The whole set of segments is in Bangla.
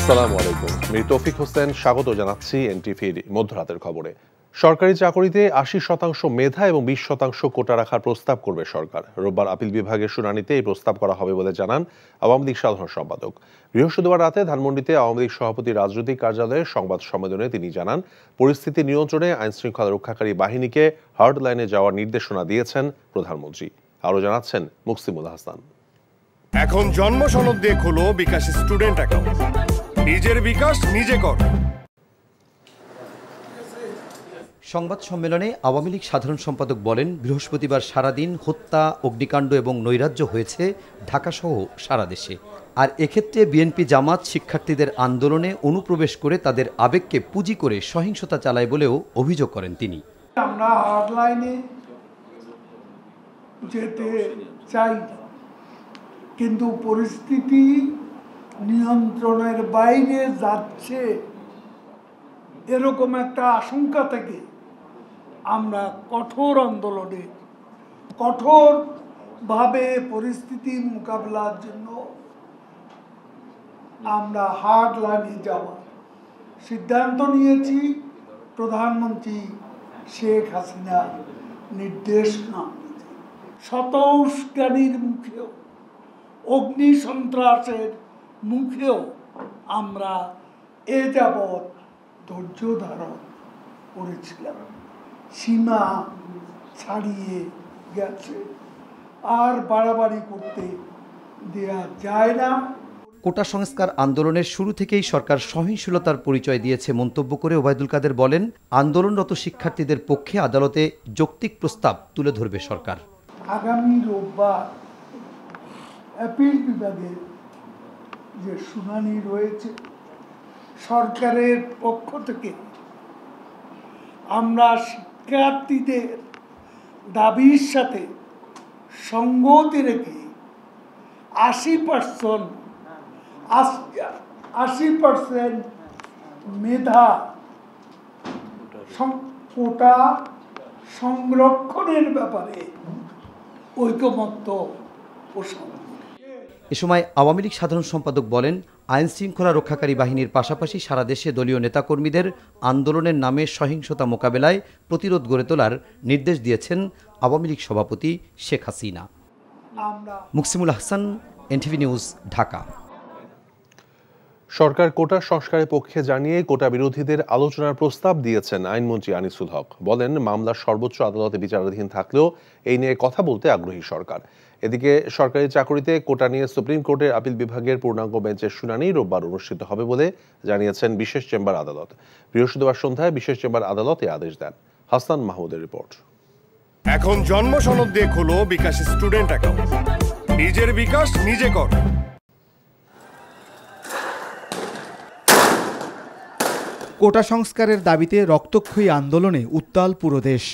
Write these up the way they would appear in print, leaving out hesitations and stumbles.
আসসালামু আলাইকুম। আমি তৌফিক হোসেন স্বাগত জানাচ্ছি এনটিভির মধ্যরাতের খবরে। সরকারি চাকরিতে ৮০% মেধা এবং ২০% কোটা রাখার প্রস্তাব করবে সরকার। রোববার আপিল বিভাগের শুনানিতে এই প্রস্তাব করা হবে বলে জানান আওয়ামী লীগ সাধারণ সম্পাদক। বৃহস্পতিবার রাতে ধানমন্ডিতে আওয়ামী লীগ সভাপতি রাজনৈতিক কার্যালয়ে সংবাদ সম্মেলনে তিনি জানান, পরিস্থিতি নিয়ন্ত্রণে আইনশৃঙ্খলা রক্ষাকারী বাহিনীকে হার্ড লাইনে যাওয়ার নির্দেশনা দিয়েছেন প্রধানমন্ত্রী। আরও জানাচ্ছেন মুকসিমুল হাসান। এখন জন্ম সনদ দিয়ে খোলো বিকাশ স্টুডেন্ট অ্যাকাউন্ট। নিজের বিকাশ নিজে কর। সংবাদ সম্মেলনে আওয়ামী লীগ সাধারণ সম্পাদক বলেন, বৃহস্পতিবার সারাদিন হত্যা, অগ্নিকাণ্ড এবং নৈরাজ্য হয়েছে ঢাকাসহ সারা দেশে। আর এক্ষেত্রে বিএনপি জামাত শিক্ষার্থীদের আন্দোলনে অনুপ্রবেশ করে তাদের আবেগকে পুঁজি করে সহিংসতা চালায় বলেও অভিযোগ করেন তিনি। আমরা হার্ডলাইনে যেতে চাই, কিন্তু পরিস্থিতি নিয়ন্ত্রণের বাইরে যাচ্ছে এরকম একটা আশঙ্কা থেকে আমরা কঠোর আন্দোলনে কঠোরভাবে পরিস্থিতির মোকাবেলার জন্য আমরা হার্ড লাইনে যাওয়ার সিদ্ধান্ত নিয়েছি। প্রধানমন্ত্রী শেখ হাসিনার নির্দেশনা, শত উস্কানির মুখেও, অগ্নি সন্ত্রাসের মুখেও আমরা এ যাবৎ ধৈর্য ধারণ করেছিলাম। সীমা ছাড়িয়ে গেছে, আর বাড়াবাড়ি করতে দেয়া যায় না। কোটা সংস্কার আন্দোলনের শুরু থেকেই সরকার সহিংসতার পরিচয় দিয়েছে মন্তব্য করে ওবায়দুল কাদের বলেন, আন্দোলনরত শিক্ষার্থীদের পক্ষে আদালতে যৌক্তিক প্রস্তাব তুলে ধরবে সরকার। আগামী রোববার আপিল বিভাগের যে শুনানি রয়েছে, সরকারের পক্ষ থেকে আমরা শিক্ষার্থীদের দাবির সাথে সঙ্গতি রেখে 80% মেধা কোটা সংরক্ষণের ব্যাপারে ঐকমত্য পোষণ। এ সময় আওয়ামী লীগ সাধারণ সম্পাদক বলেন, আইন শৃঙ্খলা রক্ষাকারী বাহিনীর পাশাপাশি সারা দেশে দলীয় নেতাকর্মীদের আন্দোলনের নামে সহিংসতা মোকাবেলায় প্রতিরোধ গড়ে তোলার নির্দেশ দিয়েছেন আওয়ামী লীগ সভাপতি শেখ হাসিনা। Muksimul Hasan, NTV news, Dhaka. সরকার কোটা সংস্কারের পক্ষে জানিয়ে কোটা বিরোধীদের আলোচনার প্রস্তাব দিয়েছেন আইনমন্ত্রী আনিসুল হক। বলেন, মামলা সর্বোচ্চ আদালতে বিচারাধীন থাকলেও এই নিয়ে কথা বলতে আগ্রহী সরকার। এদিকে সরকারি চাকরিতে কোটা নিয়ে সুপ্রিম কোর্টের আপিল বিভাগের পূর্ণাঙ্গ বেঞ্চের শুনানি রোববার অনুষ্ঠিত হবে বলে জানিয়েছেন বিশেষ চেম্বার আদালত। বৃহস্পতিবার সন্ধ্যায় বিশেষ চেম্বার আদালত এই আদেশ দেন। হাসান মাহমুদের রিপোর্ট। এখন জন্ম সনদ দিয়ে খোলো বিকাশ স্টুডেন্ট অ্যাকাউন্ট। নিজের বিকাশ নিজে কর। কোটা সংস্কারের দাবিতে রক্তক্ষয়ী আন্দোলনে উত্তাল পুরো দেশ।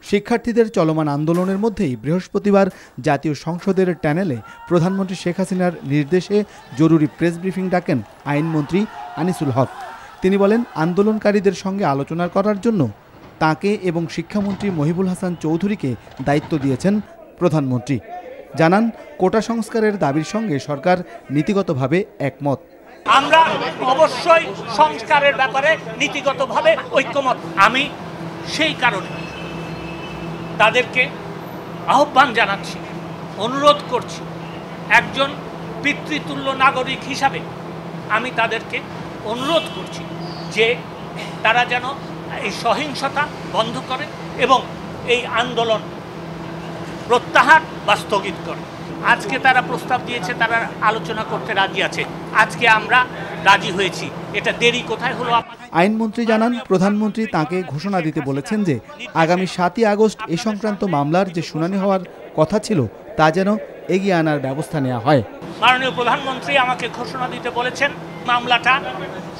শিক্ষার্থীদের চলমান আন্দোলনের মধ্যেই বৃহস্পতিবার জাতীয় সংসদের প্যানেলে প্রধানমন্ত্রী শেখ হাসিনার নির্দেশে জরুরি প্রেস ব্রিফিং ডাকেন আইনমন্ত্রী আনিসুল হক। তিনি বলেন, আন্দোলনকারীদের সঙ্গে আলোচনা করার জন্য তাকে এবং শিক্ষামন্ত্রী মহিবুল হাসান চৌধুরীকে দায়িত্ব দিয়েছেন প্রধানমন্ত্রী। জানান, কোটা সংস্কারের দাবির সঙ্গে সরকার নীতিগতভাবে একমত। আমরা অবশ্যই সংস্কারের ব্যাপারে নীতিগতভাবে ঐক্যমত। আমি সেই কারণে তাদেরকে আহ্বান জানাচ্ছি, অনুরোধ করছি, একজন পিতৃতুল্য নাগরিক হিসাবে আমি তাদেরকে অনুরোধ করছি যে তারা যেন এই সহিংসতা বন্ধ করে এবং এই আন্দোলন প্রত্যাহার বা স্থগিত করে। আজকে তারা প্রস্তাব দিয়েছে, তারা আলোচনা করতে রাজি আছে। আজকে আমরা রাজি হয়েছি। এটা দেরি কোথায় হলো? আইনমন্ত্রী জানান, প্রধানমন্ত্রী তাকে ঘোষণা দিতে বলেছেন যে আগামী 7ই আগস্ট এ সংক্রান্ত মামলার যে শুনানি হওয়ার কথা ছিল তা যেন এগিয়ে আনার ব্যবস্থা নেওয়া হয়। মাননীয় প্রধানমন্ত্রী আমাকে ঘোষণা দিতে বলেছেন মামলাটা,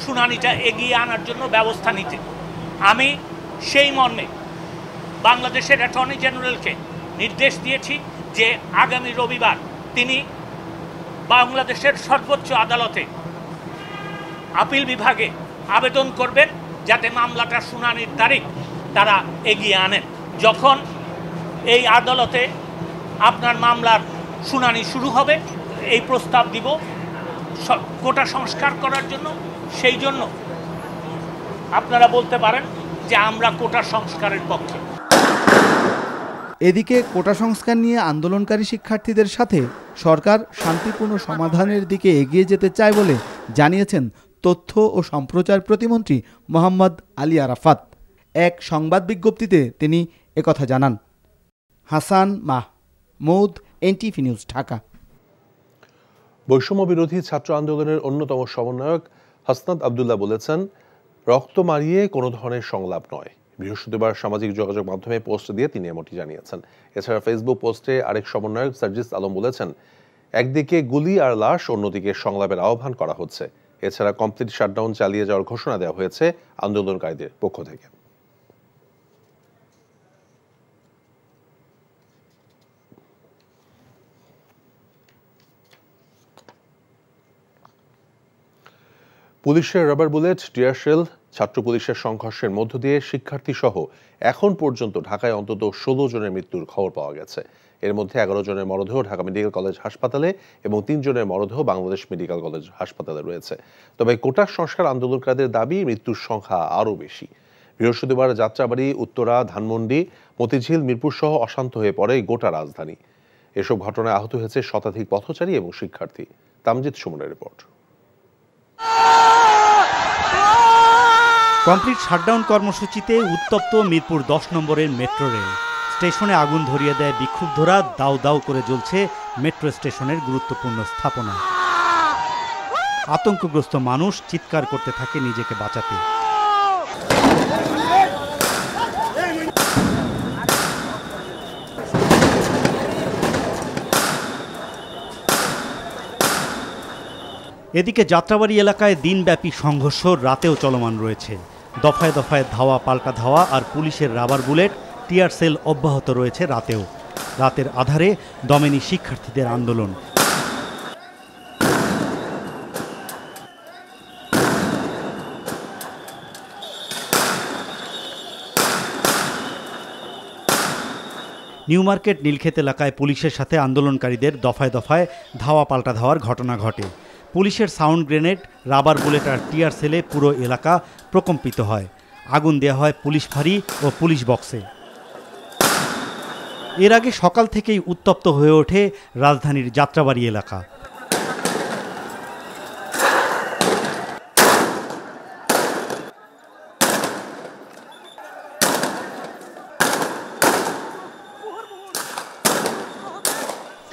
শুনানিটা এগিয়ে আনার জন্য ব্যবস্থা নিতে। আমি সেই মর্মে বাংলাদেশের অ্যাটর্নি জেনারেলকে নির্দেশ দিয়েছি যে আগামী রবিবার তিনি বাংলাদেশের সর্বোচ্চ আদালতে আপিল বিভাগে আবেদন করবেন যাতে মামলাটার শুনানির তারিখ তারা এগিয়ে আনেন। যখন এই আদালতে আপনার মামলার শুনানি শুরু হবে এই প্রস্তাব দিব কোটা সংস্কার করার জন্য, সেই জন্য আপনারা বলতে পারেন যে আমরা কোটা সংস্কারের পক্ষে। এদিকে কোটা সংস্কার নিয়ে আন্দোলনকারী শিক্ষার্থীদের সাথে সরকার শান্তিপূর্ণ সমাধানের দিকে এগিয়ে যেতে চায় বলে জানিয়েছেন তথ্য ও সম্প্রচার প্রতিমন্ত্রী মোহাম্মদ আলী আরাফাত। এক সংবাদ বিজ্ঞপ্তিতে তিনি একথা জানান। Hasan Mahmud, NTV news, Dhaka. বৈষম্য বিরোধী ছাত্র আন্দোলনের অন্যতম সমন্বয়ক হাসনাত আবদুল্লাহ বলেছেন, রক্ত মারিয়ে কোনো ধরনের সংলাপ নয়। বৃহস্পতিবার সামাজিক যোগাযোগ মাধ্যমে পোস্ট দিয়ে তিনি এমনটি জানিয়েছেন। এছাড়া ফেসবুক পোস্টে আরেক সমন্বয়ক সার্জিস আলম বলেছেন, একদিকে গুলি আর লাশ, অন্যদিকে সংলাপের আহ্বান করা হচ্ছে। এছাড়া কমপ্লিট শাটডাউন চালিয়ে যাওয়ার ঘোষণা দেওয়া হয়েছে আন্দোলনকারীদের পক্ষ থেকে। পুলিশের রাবার বুলেট, টিয়ার শেল, ছাত্র পুলিশের সংঘর্ষের মধ্য দিয়ে শিক্ষার্থী সহ এখন পর্যন্ত ঢাকায় অন্তত 16 জনের মৃত্যুর খবর পাওয়া গেছে। এর মধ্যে 11 জনের মরদেহ ঢাকা মেডিকেল কলেজ হাসপাতালে এবং 3 জনের মরদেহ বাংলাদেশ মেডিকেল কলেজ হাসপাতালে রয়েছে। তবে কোটা সংস্কার আন্দোলনকারীদের দাবি, মৃত্যুর সংখ্যা আরও বেশি। বৃহস্পতিবার যাত্রাবাড়ি, উত্তরা, ধানমন্ডি, মতিঝিল, মিরপুর সহ অশান্ত হয়ে পড়ে গোটা রাজধানী। এসব ঘটনায় আহত হয়েছে শতাধিক পথচারী এবং শিক্ষার্থী। তামজিদ সুমনের রিপোর্ট। কমপ্লিট শাটডাউন কর্মসূচিতে উত্তপ্ত মিরপুর 10 নম্বরের মেট্রো রেল স্টেশনে আগুন ধরিয়ে দেয় বিক্ষুব্ধরা। দাউ দাউ করে জ্বলছে মেট্রো স্টেশনের গুরুত্বপূর্ণ স্থাপনা। আতঙ্কগ্রস্ত মানুষ চিৎকার করতে থাকে নিজেকে বাঁচাতে। এদিকে যাত্রাবাড়ি এলাকায় দিনব্যাপী সংঘর্ষ রাতেও চলমান রয়েছে। দফায় দফায় ধাওয়া, পাল্টা ধাওয়া আর পুলিশের রাবার বুলেট, টিয়ার সেল অব্যাহত রয়েছে রাতেও। রাতের আধারে দমেনি শিক্ষার্থীদের আন্দোলন। নিউ মার্কেট, নীলক্ষেত এলাকায় পুলিশের সাথে আন্দোলনকারীদের দফায় দফায় ধাওয়া, পাল্টা ধাওয়ার ঘটনা ঘটে। পুলিশের সাউন্ড গ্রেনেড, রাবার বুলেট আর টিয়ার সেলে পুরো এলাকা প্রকম্পিত হয়। আগুন দেওয়া হয় পুলিশ ফাঁড়ি ও পুলিশ বক্সে। এর আগে সকাল থেকেই উত্তপ্ত হয়ে ওঠে রাজধানীর যাত্রাবাড়ি এলাকা।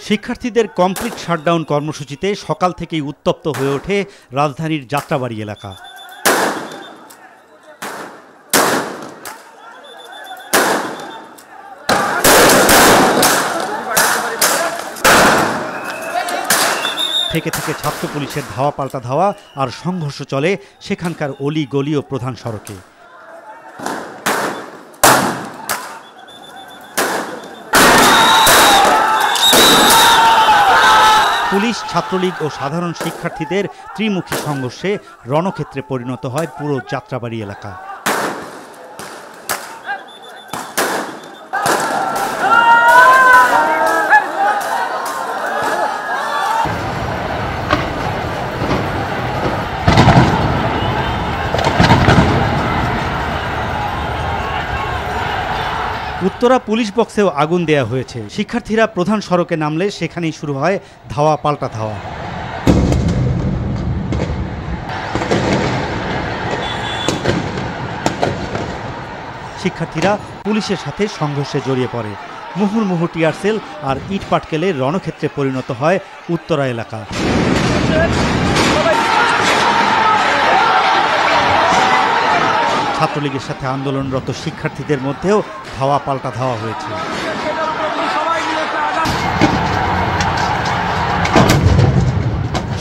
শিক্ষার্থীদের কমপ্লিট শাটডাউন কর্মসূচিতে সকাল থেকেই উত্তপ্ত হয়ে ওঠে রাজধানীর যাত্রাবাড়ি এলাকা। থেকে থেকে ছাত্র পুলিশের ধাওয়া, পাল্টা ধাওয়া আর সংঘর্ষ চলে সেখানকার অলি গলি ও প্রধান সড়কে। পুলিশ, ছাত্রলীগ ও সাধারণ শিক্ষার্থীদের ত্রিমুখী সংঘর্ষে রণক্ষেত্রে পরিণত হয় পুরো যাত্রাবাড়ি এলাকা। উত্তরা পুলিশ বক্সেও আগুন দেয়া হয়েছে। শিক্ষার্থীরা প্রধান সড়কে নামলে সেখানেই শুরু হয় ধাওয়া, পাল্টা ধাওয়া। শিক্ষার্থীরা পুলিশের সাথে সংঘর্ষে জড়িয়ে পড়ে। মুহুর্মুহু টিয়ার সেল আর ইট পাটকেলে রণক্ষেত্রে পরিণত হয় উত্তরা এলাকা। ছাত্রলীগের সাথে আন্দোলনরত শিক্ষার্থীদের মধ্যেও ধাওয়া, পাল্টা ধাওয়া হয়েছে।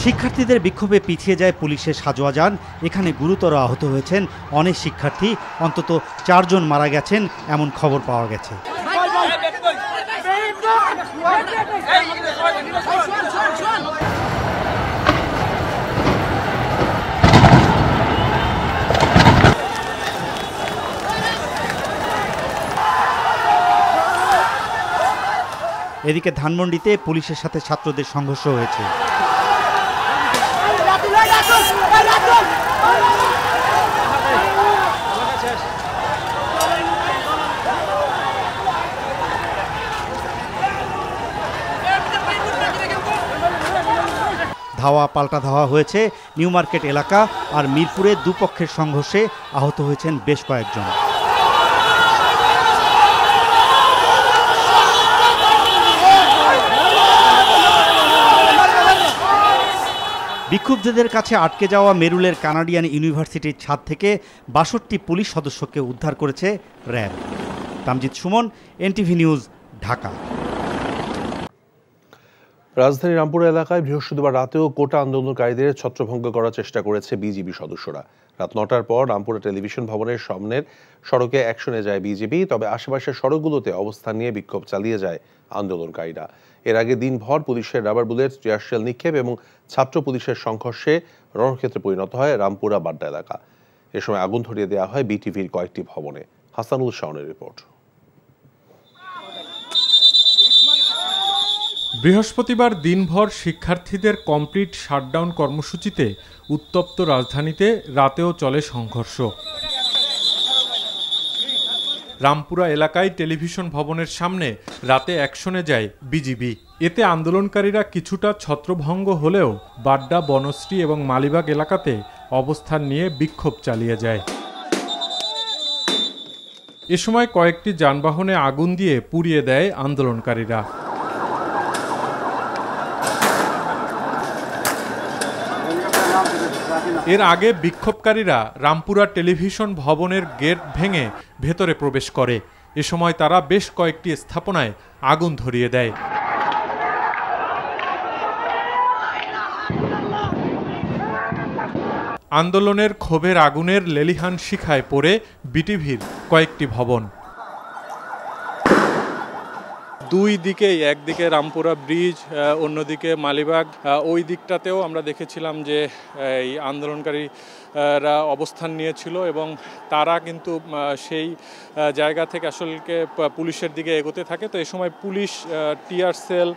শিক্ষার্থীদের বিক্ষোভে পিছিয়ে যায় পুলিশের সাজোয়া যান। এখানে গুরুতর আহত হয়েছেন অনেক শিক্ষার্থী। অন্তত 4 জন মারা গেছেন এমন খবর পাওয়া গেছে। এদিকে ধানমন্ডিতে পুলিশের সাথে ছাত্রদের সংঘর্ষ হয়েছে। ধাওয়া পাল্টা ধাওয়া হয়েছে নিউ মার্কেট এলাকা আর মিরপুরে দুপক্ষের সংঘর্ষে আহত হয়েছেন বেশ কয়েকজন। বিক্ষুব্ধদের কাছে আটকে যাওয়া মেরুলের কানাডিয়ান ইউনিভার্সিটির ছাদ থেকে ৬২ পুলিশ সদস্যকে উদ্ধার করেছে RAB. Tamjid Suman, NTV news, Dhaka. রাজধানীর রামপুরা এলাকায় বৃহস্পতিবার রাতেও কোটা আন্দোলনকারীদের ছত্রভঙ্গ করার চেষ্টা করেছে বিজিবি সদস্যরা। রাত ৯টার পর রামপুরা টেলিভিশন ভবনের সামনের সড়কে অ্যাকশনে যায় বিজিবি, তবে আশেপাশের সড়কগুলোতে অবস্থান নিয়ে বিক্ষোভ চালিয়ে যায় আন্দোলনকারীরা। এর আগে দিনভর পুলিশের রাবার বুলেট, টিয়ার শেল নিক্ষেপ এবং ছাত্র পুলিশের সংঘর্ষে রণক্ষেত্রে পরিণত হয় রামপুরা বাড্ডা এলাকা। এ সময় আগুন ধরিয়ে দেওয়া হয় বিটিভির কয়েকটি ভবনে। হাসানুল শাওনের রিপোর্ট। বৃহস্পতিবার দিনভর শিক্ষার্থীদের কমপ্লিট শাটডাউন কর্মসূচিতে উত্তপ্ত রাজধানীতে রাতেও চলে সংঘর্ষ। রামপুরা এলাকায় টেলিভিশন ভবনের সামনে রাতে অ্যাকশনে যায় বিজিবি। এতে আন্দোলনকারীরা কিছুটা ছত্রভঙ্গ হলেও বাড্ডা, বনশ্রী এবং মালিবাগ এলাকাতে অবস্থান নিয়ে বিক্ষোভ চালিয়ে যায়। এ সময় কয়েকটি যানবাহনে আগুন দিয়ে পুড়িয়ে দেয় আন্দোলনকারীরা। এর আগে বিক্ষোভকারীরা রামপুরা টেলিভিশন ভবনের গেট ভেঙে ভেতরে প্রবেশ করে। এ সময় তারা বেশ কয়েকটি স্থাপনায় আগুন ধরিয়ে দেয়। আন্দোলনের ক্ষোভের আগুনের লেলিহান শিখায় পড়ে বিটিভির কয়েকটি ভবন। দুই দিকেই, একদিকে রামপুরা ব্রিজ, অন্যদিকে মালিবাগ, ওই দিকটাতেও আমরা দেখেছিলাম যে এই আন্দোলনকারীরা অবস্থান নিয়েছিল এবং তারা কিন্তু সেই জায়গা থেকে আসলে পুলিশের দিকে এগোতে থাকে। তো এই সময় police tear shell,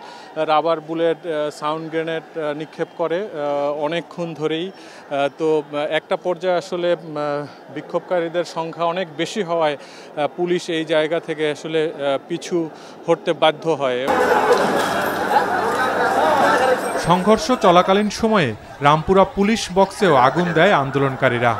rubber bullet, sound grenade নিক্ষেপ করে অনেকক্ষণ ধরেই। তো একটা পর্যায়ে আসলে বিক্ষোভকারীদের সংখ্যা অনেক বেশি হওয়ায় পুলিশ এই জায়গা থেকে আসলে পিছু হটতে বাধ্য হয়। সংঘর্ষ চলাকালীন সময়ে রামপুরা পুলিশ বক্সেও আগুন দেয় আন্দোলনকারীরা।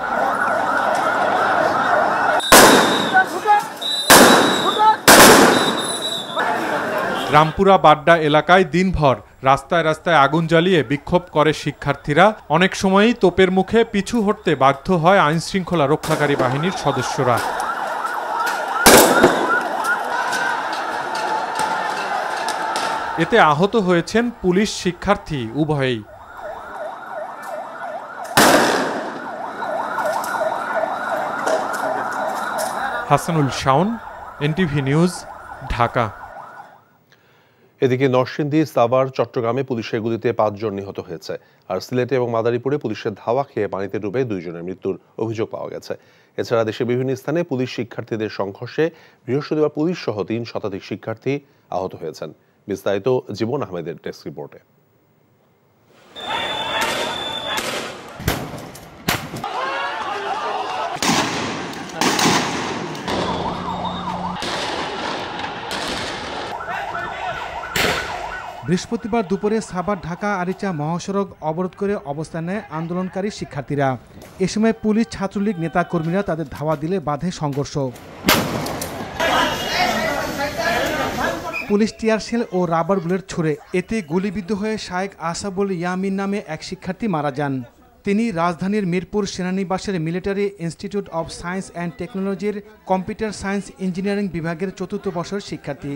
রামপুরা বাড্ডা এলাকায় দিনভর রাস্তায় রাস্তায় আগুন জ্বালিয়ে বিক্ষোভ করে শিক্ষার্থীরা। অনেক সময়ই তোপের মুখে পিছু হটতে বাধ্য হয় আইনশৃঙ্খলা রক্ষাকারী বাহিনীর সদস্যরা। এতে আহত হয়েছেন পুলিশ, শিক্ষার্থী উভয়েই। Hasanul Shaon, NTV news, Dhaka. এদিকে নরসিংদী, সাভার, চট্টগ্রামে পুলিশের গুলিতে ৫ জন নিহত হয়েছে। আর সিলেটে এবং মাদারীপুরে পুলিশের ধাওয়া খেয়ে পানিতে ডুবে 2 জনের মৃত্যুর অভিযোগ পাওয়া গেছে। এছাড়া দেশের বিভিন্ন স্থানে পুলিশ শিক্ষার্থীদের সংঘর্ষে বৃহস্পতিবার পুলিশ সহ 3 শতাধিক শিক্ষার্থী আহত হয়েছেন। বিস্তারিত জীবন আহমেদের ডেস্ক রিপোর্টে। বৃহস্পতিবার দুপুরে সাভার ঢাকা আরিচা মহাসড়ক অবরোধ করে অবস্থান নেয় আন্দোলনকারী শিক্ষার্থীরা। এ সময় পুলিশ, ছাত্রলীগ নেতাকর্মীরা তাদের ধাওয়া দিলে বাধে সংঘর্ষ। পুলিশ টিয়ার শেল ও রাবার বুলেট ছুড়ে এতে গুলিবিদ্ধ হয়ে শায়েক আসাবুল ইয়ামিন নামে এক শিক্ষার্থী মারা যান। তিনি রাজধানীর মিরপুর সেনানিবাসের military institute of science and টেকনোলজির কম্পিউটার সায়েন্স ইঞ্জিনিয়ারিং বিভাগের ৪র্থ বর্ষের শিক্ষার্থী।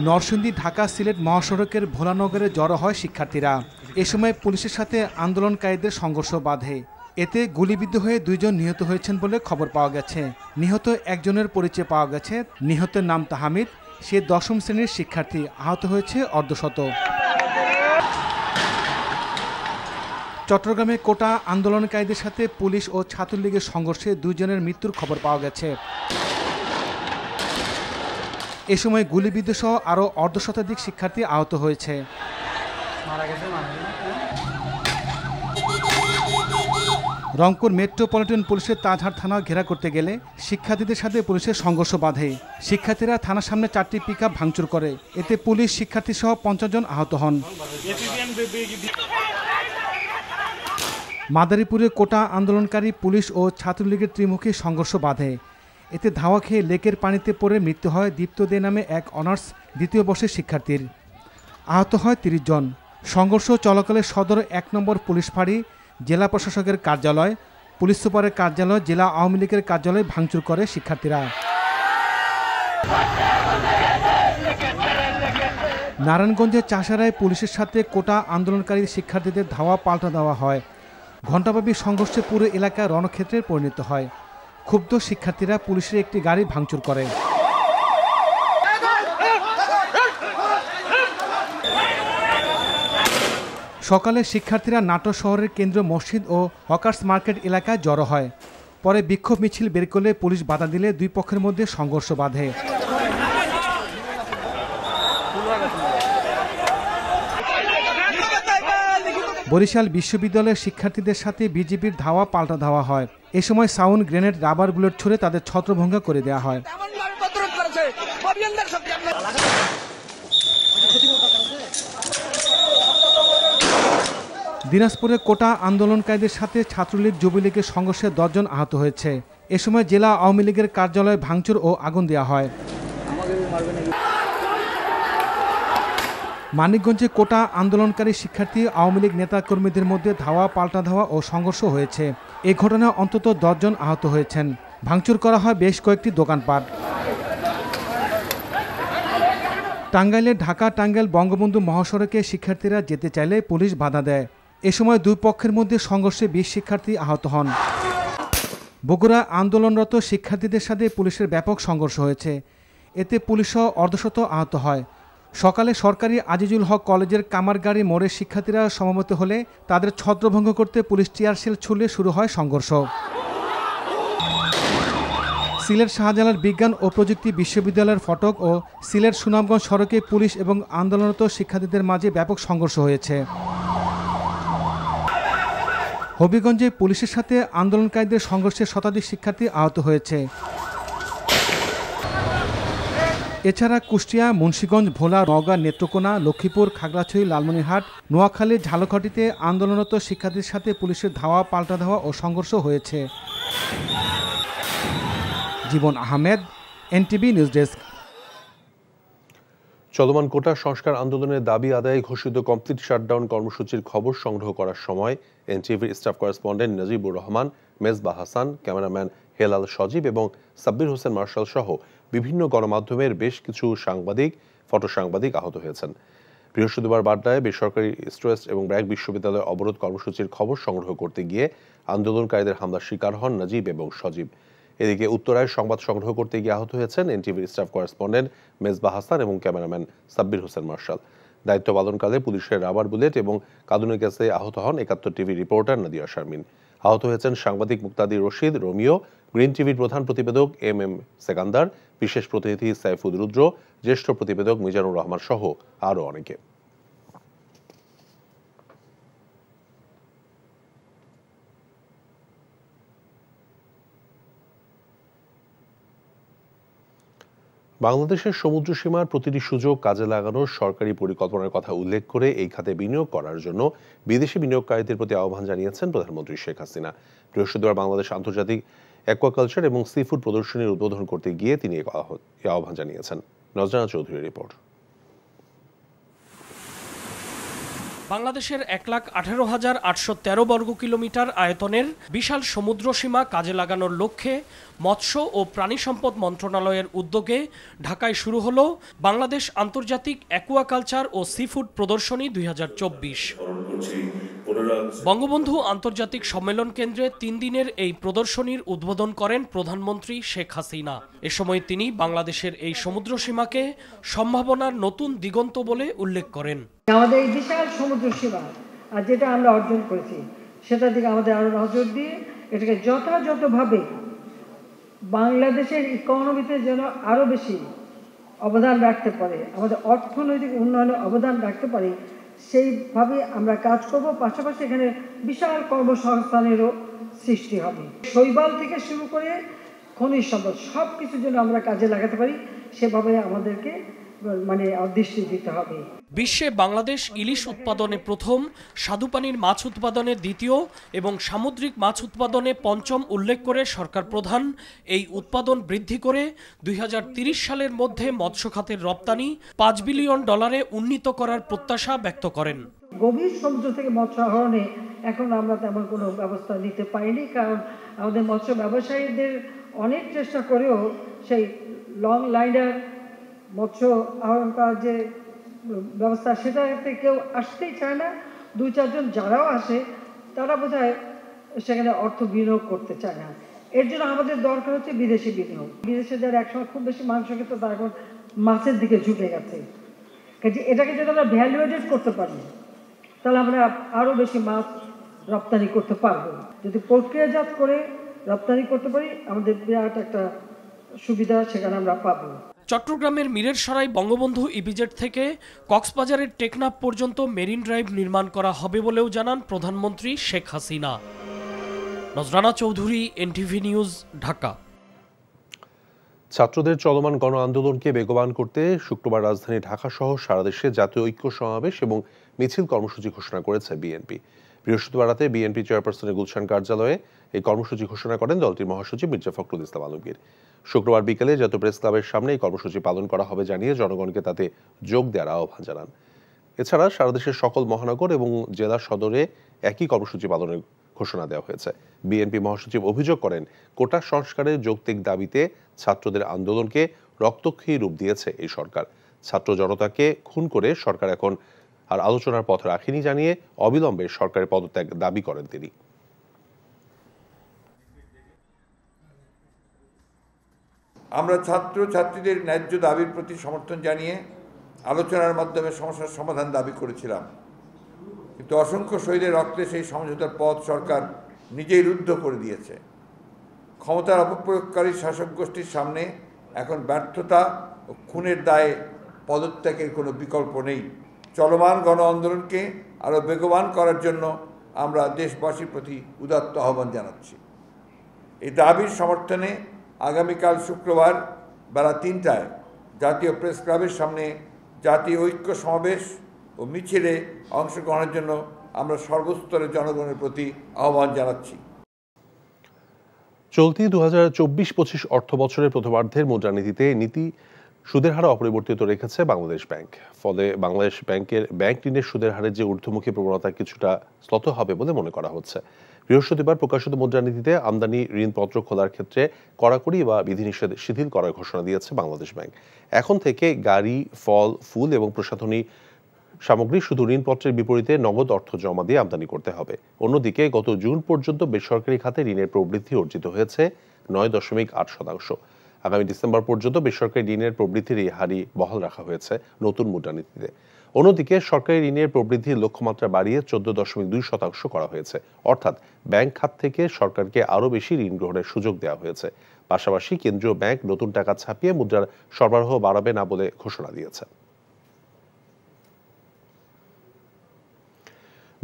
নরসিংদী ঢাকা সিলেট মহাসড়কের ভোলানগরে জড়ো হয় শিক্ষার্থীরা। এ সময় পুলিশের সাথে আন্দোলনকারীদের সংঘর্ষ বাধে। এতে গুলিবিদ্ধ হয়ে 2 জন নিহত হয়েছেন বলে খবর পাওয়া গেছে। নিহত একজনের পরিচয় পাওয়া গেছে। নিহতের নাম তাহমিদ, সে 10ম শ্রেণীর শিক্ষার্থী। আহত হয়েছে অর্ধশত। চট্টগ্রামে কোটা আন্দোলনকারীদের সাথে পুলিশ ও ছাত্রলীগের সংঘর্ষে 2 জনের মৃত্যুর খবর পাওয়া গেছে। এ সময় গুলিবিদ্ধ সহ আরও অর্ধশতাধিক শিক্ষার্থী আহত হয়েছে। রংপুর মেট্রোপলিটন পুলিশের তাজহাট থানা ঘেরা করতে গেলে শিক্ষার্থীদের সাথে পুলিশের সংঘর্ষ বাধে। শিক্ষার্থীরা থানার সামনে 4টি পিকআপ ভাঙচুর করে। এতে পুলিশ শিক্ষার্থী সহ 50 জন আহত হন। মাদারীপুরে কোটা আন্দোলনকারী পুলিশ ও ছাত্রলীগের ত্রিমুখী সংঘর্ষ বাধে। এতে ধাওয়া খেয়ে লেকের পানিতে পড়ে মৃত্যু হয় দীপ্ত দে নামে এক অনার্স 2য় বর্ষের শিক্ষার্থীর। আহত হয় 30 জন। সংঘর্ষ চলাকালে সদর 1 নম্বর পুলিশ ফাঁড়ি, জেলা প্রশাসকের কার্যালয়, পুলিশ সুপারের কার্যালয়, জেলা আওয়ামী লীগের কার্যালয় ভাঙচুর করে শিক্ষার্থীরা। নারায়ণগঞ্জের চাষারায় পুলিশের সাথে কোটা আন্দোলনকারী শিক্ষার্থীদের ধাওয়া পাল্টা দেওয়া হয়। ঘণ্টাব্যাপী সংঘর্ষে পুরো এলাকা রণক্ষেত্রে পরিণত হয়। ক্ষুব্ধ শিক্ষার্থীরা পুলিশের একটি গাড়ি ভাঙচুর করে। সকালে শিক্ষার্থীরা নাটোর শহরের কেন্দ্রীয় মসজিদ ও হকার্স মার্কেট এলাকায় জড়ো হয়। পরে বিক্ষোভ মিছিল বের করলে পুলিশ বাধা দিলে 2 পক্ষের মধ্যে সংঘর্ষ বাধে। বরিশাল বিশ্ববিদ্যালয়ের শিক্ষার্থীদের সাথে বিজিবির ধাওয়া পাল্টা ধাওয়া হয়। এ সময় সাউন্ড গ্রেনেড, রাবার বুলেট ছুড়ে তাদের ছত্রভঙ্গ করে দেওয়া হয়। দিনাজপুরে কোটা আন্দোলনকারীদের সাথে ছাত্রলীগ যুবলীগের সংঘর্ষে 10 জন আহত হয়েছে। এ সময় জেলা আওয়ামী লীগের কার্যালয়ে ভাঙচুর ও আগুন দেওয়া হয়। মানিকগঞ্জে কোটা আন্দোলনকারী শিক্ষার্থী আওয়ামী লীগ নেতাকর্মীদের মধ্যে ধাওয়া পাল্টা ধাওয়া ও সংঘর্ষ হয়েছে। এ ঘটনায় অন্তত 10 জন আহত হয়েছেন। ভাঙচুর করা হয় বেশ কয়েকটি দোকানপাট। টাঙ্গাইলে ঢাকা-টাঙ্গাইল বঙ্গবন্ধু মহাসড়কে শিক্ষার্থীরা যেতে চাইলে পুলিশ বাধা দেয়। এ সময় 2 পক্ষের মধ্যে সংঘর্ষে 20 শিক্ষার্থী আহত হন। বগুড়া আন্দোলনরত শিক্ষার্থীদের সাথে পুলিশের ব্যাপক সংঘর্ষ হয়েছে। এতে পুলিশসহ অর্ধশত আহত হয়। সকালে সরকারি আজিজুল হক কলেজের কামারগাড়ি মোড়ে শিক্ষার্থীরা সমবেত হলে তাদের ছত্রভঙ্গ করতে পুলিশ টিয়ারশেল ছুড়লে শুরু হয় সংঘর্ষ। সিলেট শাহজালাল বিজ্ঞান ও প্রযুক্তি বিশ্ববিদ্যালয়ের ফটক ও সিলেট সুনামগঞ্জ সড়কে পুলিশ এবং আন্দোলনরত শিক্ষার্থীদের মাঝে ব্যাপক সংঘর্ষ হয়েছে। হবিগঞ্জে পুলিশের সাথে আন্দোলনকারীদের সংঘর্ষে শতাধিক শিক্ষার্থী আহত হয়েছে। এছাড়া কুষ্টিয়া, মুন্সিগঞ্জ, ভোলা, নওগাঁ, নেত্রকোনা, লক্ষ্মীপুর, খাগড়াছড়ি, লালমনিরহাট, নোয়াখালী, ঝালকাঠিতে আন্দোলনরত শিক্ষার্থীর সাথে পুলিশের ধাওয়া পাল্টা ধাওয়া ও সংঘর্ষ হয়েছে। জীবন আহমেদ, এনটিভি নিউজ ডেস্ক। চলমান কোটা সংস্কার আন্দোলনের দাবি আদায়ে ঘোষিত কমপ্লিট শাটডাউন কর্মসূচির খবর সংগ্রহ করার সময় এনটিভির staff correspondent Nazibur Rahman, Mezba Hasan, cameraman Helal Sajib এবং সাব্বির হোসেন মার্শাল সহ বিভিন্ন গণমাধ্যমের বেশ কিছু সাংবাদিক, ফটো সাংবাদিক আহত হয়েছেন। বৃহস্পতিবার বাড্ডায় বেসরকারি ইস্ট-ওয়েস্ট এবং ব্র্যাক বিশ্ববিদ্যালয়ের অবরোধ কর্মসূচির খবর সংগ্রহ করতে গিয়ে আন্দোলনকারীদের হামলার শিকার হন নাজিব এবং সজীব। এদিকে উত্তরায় সংবাদ সংগ্রহ করতে গিয়ে আহত হয়েছেন এনটিভির স্টাফ করেসপন্ডেন্ট মেজবা হাসান এবং ক্যামেরাম্যান সাব্বির হোসেন মার্শাল। দায়িত্ব পালনকালে পুলিশের রাবার বুলেট এবং কাঁদুনের গ্যাসে আহত হন ৭১ টিভি রিপোর্টার নাদিয়া শারমিন। আহত হয়েছেন সাংবাদিক মুক্তাদি রশিদ, রোমিও, গ্রিন টিভির প্রধান প্রতিবেদক এম সেকান্দার, বিশেষ প্রতিনিধি সাইফুদ রুদ্র, জ্যেষ্ঠ প্রতিবেদক মিজানুর রহমান সহ আরও অনেকে। বাংলাদেশের সমুদ্র সীমার প্রতিটি সুযোগ কাজে লাগানোর সরকারি পরিকল্পনার কথা উল্লেখ করে এই খাতে বিনিয়োগ করার জন্য বিদেশি বিনিয়োগকারীদের প্রতি আহ্বান জানিয়েছেন প্রধানমন্ত্রী শেখ হাসিনা। বৃহস্পতিবার বাংলাদেশ আন্তর্জাতিক অ্যাকোয়াকালচার এবং সি ফুড প্রদর্শনীর উদ্বোধন করতে গিয়ে তিনি এই আহ্বান জানিয়েছেন। নজরানা চৌধুরীর রিপোর্ট। বাংলাদেশের ১,১৮,৮১৩ বর্গ কিলোমিটার আয়তনের বিশাল সমুদ্র সীমা কাজে লাগানোর লক্ষ্যে মৎস্য ও প্রাণী সম্পদ মন্ত্রণালয়ের উদ্যোগে ঢাকায় শুরু হলো বাংলাদেশ আন্তর্জাতিক অ্যাকুয়াকালচার ও সি ফুড প্রদর্শনী ২০২৪। বঙ্গবন্ধু আন্তর্জাতিক সম্মেলন কেন্দ্রে ৩ দিনের এই প্রদর্শনীর উদ্বোধন করেন প্রধানমন্ত্রী শেখ হাসিনা। এ সময় তিনি বাংলাদেশের এই সমুদ্র সীমাকে সম্ভাবনার নতুন দিগন্ত বলে উল্লেখ করেন। আমাদের এই বিশাল সমুদ্র সীমা আর যেটা আমরা অর্জন করেছি সেটার দিকে আমাদের আরও নজর দিয়ে এটাকে যথাযথভাবে বাংলাদেশের ইকোনমিতে যেন আরও বেশি অবদান রাখতে পারে, আমাদের অর্থনৈতিক উন্নয়নে অবদান রাখতে পারে, সেইভাবে আমরা কাজ করব। পাশাপাশি এখানে বিশাল কর্মসংস্থানেরও সৃষ্টি হবে। শৈবাল থেকে শুরু করে খনিজ সম্পদ সব কিছু যেন আমরা কাজে লাগাতে পারি, সেভাবে আমাদেরকে দৃষ্টি দিতে হবে। বিশ্বে বাংলাদেশ ইলিশ উৎপাদনে প্রথম, স্বাদুপানির মাছ উৎপাদনে দ্বিতীয় এবং সামুদ্রিক মাছ উৎপাদনে পঞ্চম উল্লেখ করে সরকার প্রধান এই উৎপাদন বৃদ্ধি করে 2030 সালের মধ্যে মৎস্য খাতের রপ্তানি $5 বিলিয়ন উন্নীত করার প্রত্যাশা ব্যক্ত করেন। গভীর সমুদ্র থেকে মৎস্য আহরণে এখন আমরা তেমন কোনো ব্যবস্থা নিতে পারিনি, কারণ আমাদের মৎস্য ব্যবসায়ীদের অনেক চেষ্টা করেও সেই লং লাইনার মৎস্য আহরণ করার যে ব্যবস্থা সেটাতে কেউ আসতেই চায় না। 2-4 জন যারাও আসে তারা বোধহয় সেখানে অর্থ বিনিয়োগ করতে চায় না। এর জন্য আমাদের দরকার হচ্ছে বিদেশি বিনিয়োগ। বিদেশে যারা একসময় খুব বেশি মাংস খেত তারা এখন মাছের দিকে ঝুঁকে গেছে। কাজে এটাকে যদি আমরা ভ্যালুয়েটেড করতে পারি তাহলে আমরা আরও বেশি মাছ রপ্তানি করতে পারবো। যদি প্রক্রিয়াজাত করে রপ্তানি করতে পারি আমাদের বিরাট একটা সুবিধা সেখানে আমরা পাবো। চট্টগ্রামের মিরেরসরাই বঙ্গবন্ধু ইপিজেড থেকে কক্সবাজারের টেকনাফ পর্যন্ত মেরিন ড্রাইভ নির্মাণ করা হবে বলেও জানান প্রধানমন্ত্রী শেখ হাসিনা। Nazrana Chowdhury, NTV news, Dhaka. ছাত্রদের চলমান গণ আন্দোলনকে বেগবান করতে শুক্রবার রাজধানী ঢাকা সহ সারা দেশে জাতীয় ঐক্য সমাবেশ এবং মিছিল কর্মসূচি ঘোষণা করেছে বিএনপি। বৃহস্পতিবার রাতে বিএনপি চেয়ারপারসনের গুলশান কার্যালয়ে এই কর্মসূচি ঘোষণা করেন দলটির মহাসচিব মির্জা ফখরুল ইসলাম আলমগীর। শুক্রবার বিকেলে জাতীয় প্রেস ক্লাবের সামনে এই কর্মসূচি পালন করা হবে জানিয়ে জনগণকে তাতে যোগ দেওয়ার আহ্বান জানান। এছাড়া সারা দেশের সকল মহানগর এবং জেলা সদরে একই কর্মসূচি পালনের ঘোষণা দেওয়া হয়েছে। বিএনপি মহাসচিব অভিযোগ করেন, কোটা সংস্কারের যৌক্তিক দাবিতে ছাত্রদের আন্দোলনকে রক্তক্ষয়ী রূপ দিয়েছে এই সরকার। ছাত্র জনতাকে খুন করে সরকার এখন আর আলোচনার পথ রাখেনি জানিয়ে অবিলম্বে সরকারের পদত্যাগ দাবি করেন তিনি। আমরা ছাত্রছাত্রীদের ন্যায্য দাবির প্রতি সমর্থন জানিয়ে আলোচনার মাধ্যমে সমস্যার সমাধান দাবি করেছিলাম, কিন্তু অসংখ্য শহীদের রক্তে সেই সমঝোতার পথ সরকার নিজেই রুদ্ধ করে দিয়েছে। ক্ষমতার অপপ্রয়োগকারী শাসক গোষ্ঠীর সামনে এখন ব্যর্থতা ও খুনের দায়ে পদত্যাগের কোনো বিকল্প নেই। চলমান গণ আন্দোলনকে আরও বেগবান করার জন্য আমরা দেশবাসীর প্রতি উদাত্ত আহ্বান জানাচ্ছি। এই দাবির সমর্থনে আগামীকাল শুক্রবার বেলা 3টায় জাতীয় প্রেস ক্লাবের সামনে জাতীয় ঐক্য সমাবেশ ও মিছিলে অংশগ্রহণের জন্য আমরা সর্বস্তরের জনগণের প্রতি আহ্বান জানাচ্ছি। চলতি 2024-25 অর্থ বছরের প্রথমার্ধের মুদ্রানীতিতে সুদের হার অপরিবর্তিত রেখেছে বাংলাদেশ ব্যাংক। ফলে বাংলাদেশ ব্যাংকের ব্যাংক ঋণের সুদের হারের যে ঊর্ধ্বমুখী প্রবণতা কিছুটা স্থিত হবে বলে মনে করা হচ্ছে। বৃহস্পতিবার প্রকাশিত মুদ্রানীতিতে আমদানি ঋণপত্র খোলার ক্ষেত্রে কড়াকড়ি বা বিধিনিষেধ শিথিল করার ঘোষণা দিয়েছে বাংলাদেশ ব্যাংক। এখন থেকে গাড়ি, ফল, ফুল এবং প্রসাধনী সামগ্রী শুধু ঋণপত্রের বিপরীতে নগদ অর্থ জমা দিয়ে আমদানি করতে হবে। অন্যদিকে গত জুন পর্যন্ত বেসরকারি খাতে ঋণের প্রবৃদ্ধি অর্জিত হয়েছে 9.8%। আগামী ডিসেম্বর পর্যন্ত বেসরকারি ঋণের প্রবৃদ্ধির এই হারই বহাল রাখা হয়েছে নতুন মুদ্রানীতিতে। অন্যদিকে সরকারি ঋণের প্রবৃদ্ধির লক্ষ্যমাত্রা বাড়িয়ে 14.2% করা হয়েছে, অর্থাৎ ব্যাংক খাত থেকে সরকারকে আরও বেশি ঋণ গ্রহণের সুযোগ দেওয়া হয়েছে। পাশাপাশি কেন্দ্রীয় ব্যাংক নতুন টাকা ছাপিয়ে মুদ্রার সরবরাহ বাড়াবে না বলে ঘোষণা দিয়েছে।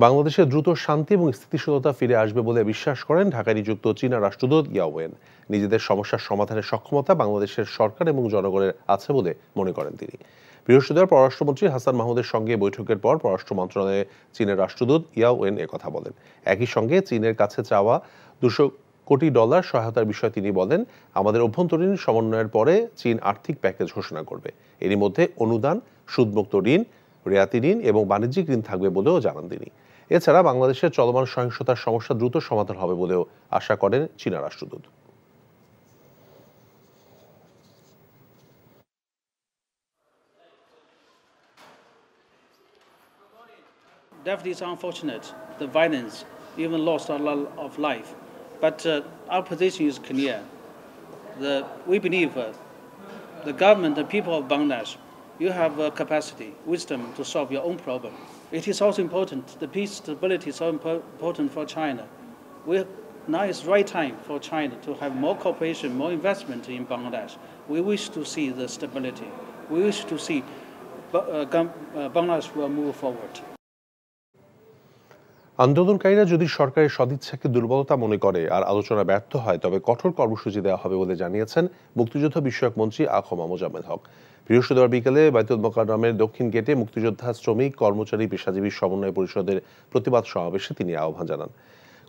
বাংলাদেশে দ্রুত শান্তি এবং স্থিতিশীলতা ফিরে আসবে বলে বিশ্বাস করেন ঢাকায় নিযুক্ত চীনা রাষ্ট্রদূত ইয়াও ওয়েন। নিজেদের সমস্যার সমাধানের সক্ষমতা বাংলাদেশের সরকার এবং জনগণের আছে বলে মনে করেন তিনি। বৃহস্পতিবার পররাষ্ট্রমন্ত্রী হাসান মাহমুদের সঙ্গে বৈঠকের পর পররাষ্ট্র মন্ত্রণালয়ে চীনের রাষ্ট্রদূত ইয়াও ওয়েন একথা বলেন। একই সঙ্গে চীনের কাছে চাওয়া $200 কোটি সহায়তার বিষয়ে তিনি বলেন, আমাদের অভ্যন্তরীণ সমন্বয়ের পরে চীন আর্থিক প্যাকেজ ঘোষণা করবে। এরই মধ্যে অনুদান, সুদমুক্ত ঋণ, রেয়াতি ঋণ এবং বাণিজ্যিক ঋণ থাকবে বলেও জানান তিনি। এছাড়া বাংলাদেশের চলমান সহিংসতার সমস্যা দ্রুত সমাধান হবে বলেও আশা করেন চীনা রাষ্ট্রদূত। Definitely it's unfortunate, the violence, even lost a lot of life. But our position is clear. We believe the government, the people of Bangladesh you have capacity, wisdom to solve your own problem. It is also important. The peace, stability is so important for China. Now is the right time for China to have more cooperation, more investment in Bangladesh. We wish to see the stability. We wish to see Bangladesh will move forward. আন্দোলনকারীরা যদি সরকারের সদিচ্ছাকে দুর্বলতা মনে করে আর আলোচনা ব্যর্থ হয় তবে কঠোর কর্মসূচি দেওয়া হবে বলে জানিয়েছেন মুক্তিযুদ্ধ বিষয়ক মন্ত্রী আখম মোজাম্মেল হক। বৃহস্পতিবার বিকেলে বাইতুল মোকাররমের দক্ষিণ গেটে মুক্তিযোদ্ধা, শ্রমিক, কর্মচারী, পেশাজীবী সমন্বয় পরিষদের প্রতিবাদ সমাবেশে তিনি আহ্বান জানান।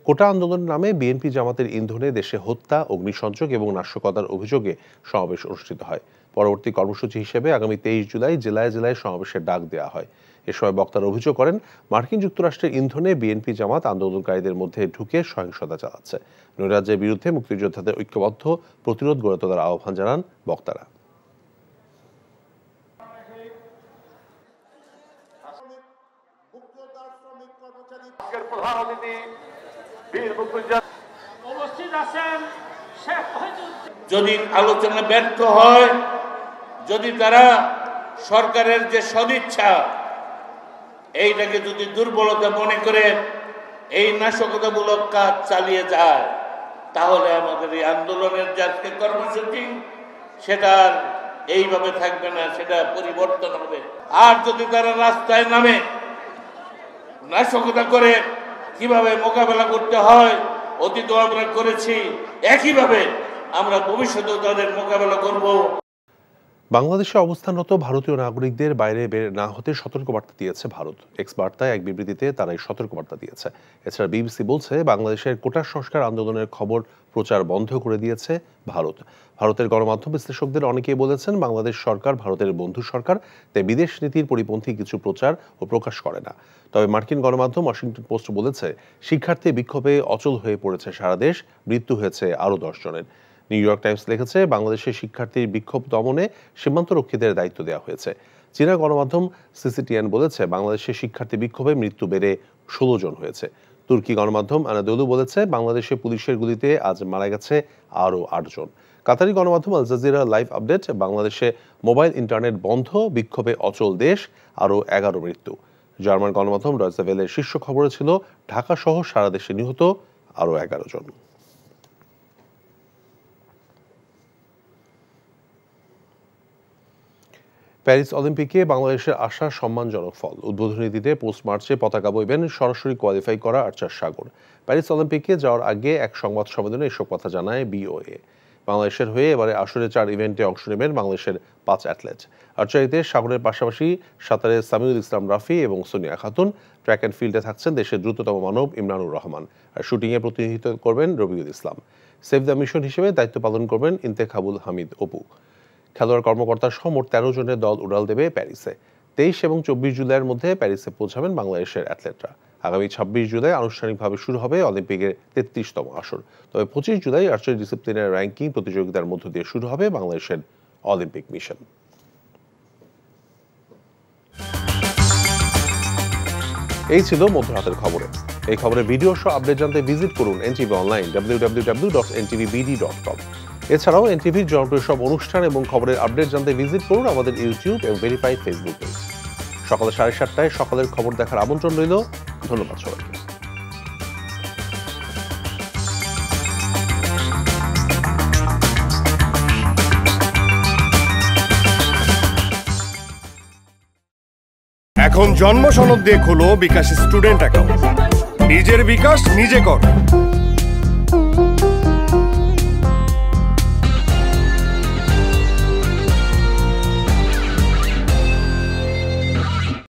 কোটা আন্দোলনের নামে বিএনপি জামাতের ইন্ধনে দেশে হত্যা, অগ্নিসংযোগ এবং নাশকতার অভিযোগে সমাবেশ অনুষ্ঠিত হয়। পরবর্তী কর্মসূচি হিসেবে আগামী 23 জুলাই জেলায় জেলায় সমাবেশের ডাক দেওয়া হয়। এ সময় বক্তারা অভিযোগ করেন, মার্কিন যুক্তরাষ্ট্রের ইন্ধনে বিএনপি জামাত আন্দোলনকারীদের মধ্যে ঢুকে সহিংসতা চালাচ্ছে। নৈরাজ্যের বিরুদ্ধে মুক্তিযোদ্ধাদের ঐক্যবদ্ধ প্রতিরোধ গড়ে তোলার আহ্বান জানান বক্তারা। যদি আলোচনা ব্যর্থ হয়, যদি তারা সরকারের যে সদিচ্ছা এইটাকে যদি দুর্বলতা মনে করে এই নাশকতামূলক কাজ চালিয়ে যায়, তাহলে আমাদের এই আন্দোলনের যে আজকে কর্মসূচি সেটা এইভাবে থাকবে না, সেটা পরিবর্তন হবে। আর যদি তারা রাস্তায় নামে নাশকতা করে কিভাবে মোকাবেলা করতে হয় অতীত আমরা করেছি, একইভাবে আমরা ভবিষ্যতেও তাদের মোকাবেলা করব। বাংলাদেশে অবস্থানরত ভারতীয় নাগরিকদের বাইরে বের না হতে সতর্কবার্তা দিয়েছে ভারত। এক্স বার্তায় এক বিবৃতিতে তারা এই সতর্কবার্তা দিয়েছে। এছাড়া বিবিসি বলছে, বাংলাদেশের কোটা সংস্কার আন্দোলনের খবর প্রচার বন্ধ করে দিয়েছে ভারত। ভারতের গণমাধ্যম বিশ্লেষকদের অনেকেই বলেছেন, বাংলাদেশ সরকার ভারতের বন্ধু সরকার, তাই বিদেশ নীতির পরিপন্থী কিছু প্রচার ও প্রকাশ করে না। তবে মার্কিন গণমাধ্যম ওয়াশিংটন পোস্ট বলেছে, শিক্ষার্থী বিক্ষোভে অচল হয়ে পড়েছে সারা দেশ, মৃত্যু হয়েছে আরও 10 জনের। নিউ ইয়র্ক টাইমস লিখেছে, বাংলাদেশের শিক্ষার্থীর বিক্ষোভ দমনে সীমান্তরক্ষীদের দায়িত্ব দেওয়া হয়েছে। চীনা গণমাধ্যম সিসিটিএন বলেছে, বাংলাদেশের শিক্ষার্থী বিক্ষোভে মৃত্যু বেড়ে 16 জন হয়েছে। তুর্কি গণমাধ্যম আনাদোলু বলেছে, বাংলাদেশে পুলিশের গুলিতে আজ মারা গেছে আরও 8 জন। কাতারি গণমাধ্যম আল জাজিরা লাইভ আপডেট, বাংলাদেশে মোবাইল ইন্টারনেট বন্ধ, বিক্ষোভে অচল দেশ, আরও 11 মৃত্যু। জার্মান গণমাধ্যম ডয়েচে ভেলের শীর্ষ খবরে ছিল, ঢাকা সহ সারা দেশে নিহত আরও 11 জন। প্যারিস অলিম্পিকে বাংলাদেশের আশা সম্মানজনক ফল। উদ্বোধনী দিতে পোস্ট মার্চে পতাকা বইবেন সরাসরি কোয়ালিফাই করা আর্চার সাগর। প্যারিস অলিম্পিকে যাওয়ার আগে এক সংবাদ সম্মেলনে এসব কথা জানায় বিওএ। বাংলাদেশের হয়ে এবারে আসরে 4 ইভেন্টে অংশ নেবেন বাংলাদেশের 5 অ্যাথলেট। আর্চারিতে সাগরের পাশাপাশি সাঁতারে সামিউল ইসলাম রাফি এবং সোনিয়া খাতুন, ট্র্যাক অ্যান্ড ফিল্ডে থাকছেন দেশের দ্রুততম মানব ইমরানুর রহমান, আর শুটিংয়ে প্রতিনিধিত্ব করবেন Rabiul Islam. Save the mission হিসেবে দায়িত্ব পালন করবেন ইন্তেখাবুল হামিদ অপু। খেলোয়াড় কর্মকর্তা সহ মোট 13 জনের দল উড়াল দেবে প্যারিসে। 23 এবং 24 জুলাইয়ের মধ্যে প্যারিসে পৌঁছাবেন বাংলাদেশের অ্যাথলেটরা। আগামী 26 জুলাই আনুষ্ঠানিকভাবে শুরু হবে অলিম্পিকের 33তম আসর। তবে 25 জুলাই আর্চারি ডিসিপ্লিনের র্যাঙ্কিং প্রতিযোগিতার মধ্য দিয়ে শুরু হবে বাংলাদেশের অলিম্পিক মিশন। এই ছিল মধ্যরাতের খবরে। এই খবরের ভিডিও সহ আপডেট জানতে ভিজিট করুন এনটিভি অনলাইন www.ntvbd.com। এছাড়াও এনটিভির জনপ্রিয় সব অনুষ্ঠান এবং খবরের আপডেট জানতে ভিজিট করুন আমাদের ইউটিউব এবং ভেরিফাইড ফেসবুক পেজ। সকাল 7:30টায় সকালের খবর দেখার আমন্ত্রণ রইল। ধন্যবাদ সবাইকে। এখন জন্ম সনদ দিয়ে খোলো বিকাশ স্টুডেন্ট অ্যাকাউন্ট। নিজের বিকাশ নিজে কর।